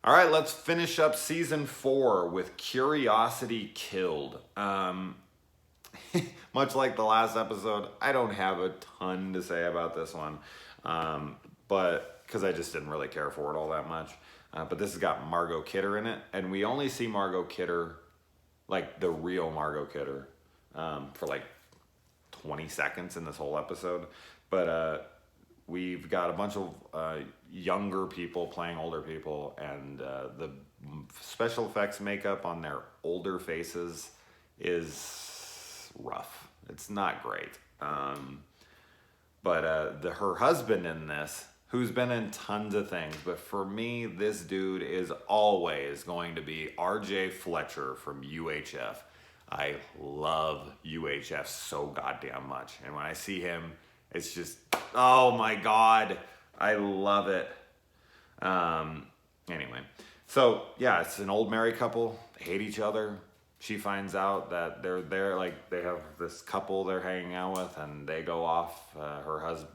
All right, let's finish up season 4 with Curiosity Killed. Much like the last episode, I don't have a ton to say about this one, but because I just didn't really care for it all that much. But this has got Margot Kidder in it, and we only see Margot Kidder, like the real Margot Kidder, for like 20 seconds in this whole episode. But we've got a bunch of younger people playing older people, and the special effects makeup on their older faces is rough. It's not great. But her husband in this, who's been in tons of things, but for me, this dude is always going to be RJ Fletcher from UHF. I love UHF so goddamn much. And when I see him, it's just, oh my God, I love it. Anyway, so yeah, it's an old married couple. They hate each other. She finds out that they're like, they have this couple they're hanging out with, and they go off,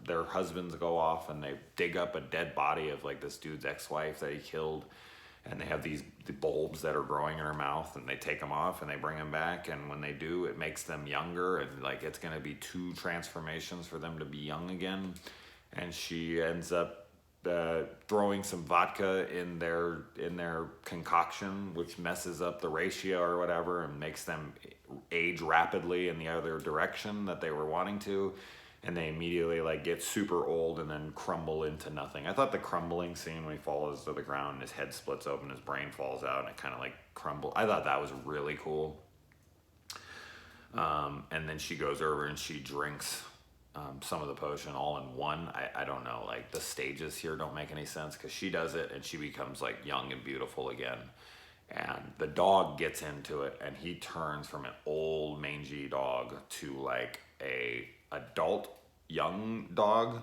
their husbands go off, and they dig up a dead body of like this dude's ex-wife that he killed. And they have the bulbs that are growing in her mouth, and they take them off and they bring them back. And when they do, it makes them younger, and like it's going to be 2 transformations for them to be young again. And she ends up throwing some vodka in their concoction, which messes up the ratio or whatever, and makes them age rapidly in the other direction that they were wanting to. And they immediately like get super old and then crumble into nothing. I thought the crumbling scene when he falls to the ground and his head splits open, his brain falls out, and it kind of like crumbles. I thought that was really cool. And then she goes over and she drinks some of the potion all in one. I don't know, like the stages here don't make any sense, because she does it and she becomes like young and beautiful again. And the dog gets into it, and he turns from an old mangy dog to like a adult young dog,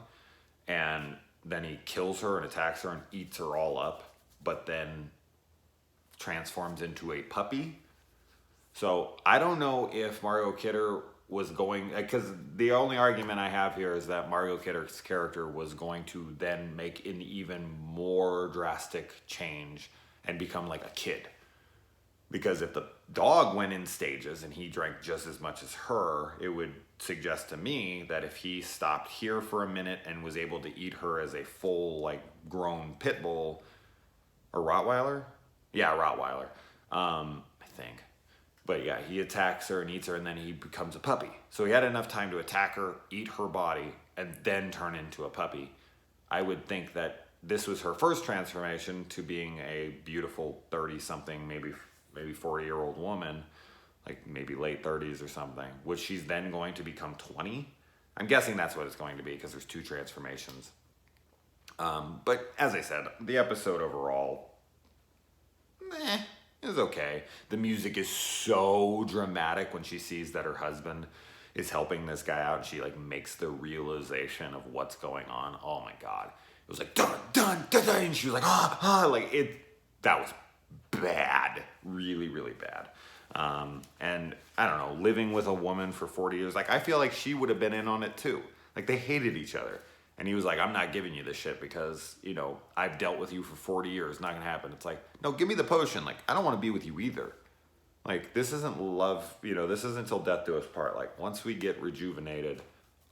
and then he kills her and attacks her and eats her all up, but then transforms into a puppy. So I don't know if Margot Kidder was going, because the only argument I have here is that Margot Kidder's character was going to then make an even more drastic change and become like a kid. Because if the dog went in stages and he drank just as much as her, it would suggest to me that if he stopped here for a minute and was able to eat her as a full, like, grown pit bull, or Rottweiler? Yeah, Rottweiler, I think. But yeah, he attacks her and eats her, and then he becomes a puppy. So he had enough time to attack her, eat her body, and then turn into a puppy. I would think that this was her first transformation to being a beautiful 30-something, maybe 40-year-old woman, like maybe late 30s or something, which she's then going to become 20. I'm guessing that's what it's going to be, because there's 2 transformations. But as I said, the episode overall, it was okay. The music is so dramatic when she sees that her husband is helping this guy out, and she like makes the realization of what's going on. Oh my God. It was like, dun, dun, dun, dun, and she was like, like it, that was bad, really, really bad. And I don't know, living with a woman for 40 years, like I feel like she would have been in on it too. Like they hated each other. And he was like, I'm not giving you this shit because, you know, I've dealt with you for 40 years. Not going to happen. It's like, no, give me the potion. Like, I don't want to be with you either. Like, this isn't love. You know, this isn't till death do us part. Like, once we get rejuvenated,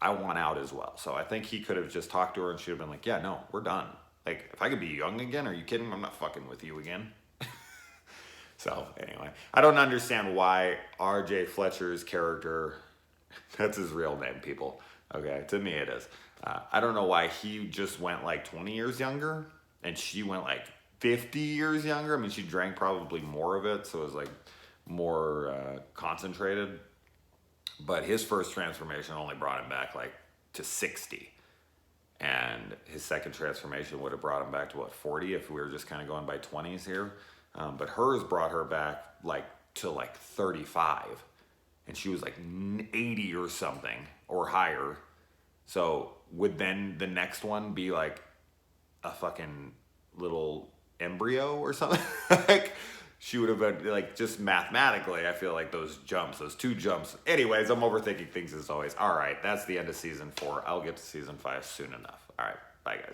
I want out as well. So I think he could have just talked to her and she'd have been like, yeah, no, we're done. Like, if I could be young again, are you kidding? I'm not fucking with you again. So anyway, I don't understand why RJ Fletcher's character, that's his real name, people. Okay, to me it is. I don't know why he just went like 20 years younger and she went like 50 years younger. I mean, she drank probably more of it, so it was like more concentrated. But his first transformation only brought him back like to 60. And his second transformation would have brought him back to what, 40 if we were just kind of going by 20s here. But hers brought her back like to like 35. And she was like 80 or something or higher. So would then the next one be like a fucking little embryo or something? Like she would have been like, just mathematically, I feel like those 2 jumps. Anyways, I'm overthinking things as always. All right, that's the end of season 4. I'll get to season 5 soon enough. All right, bye guys.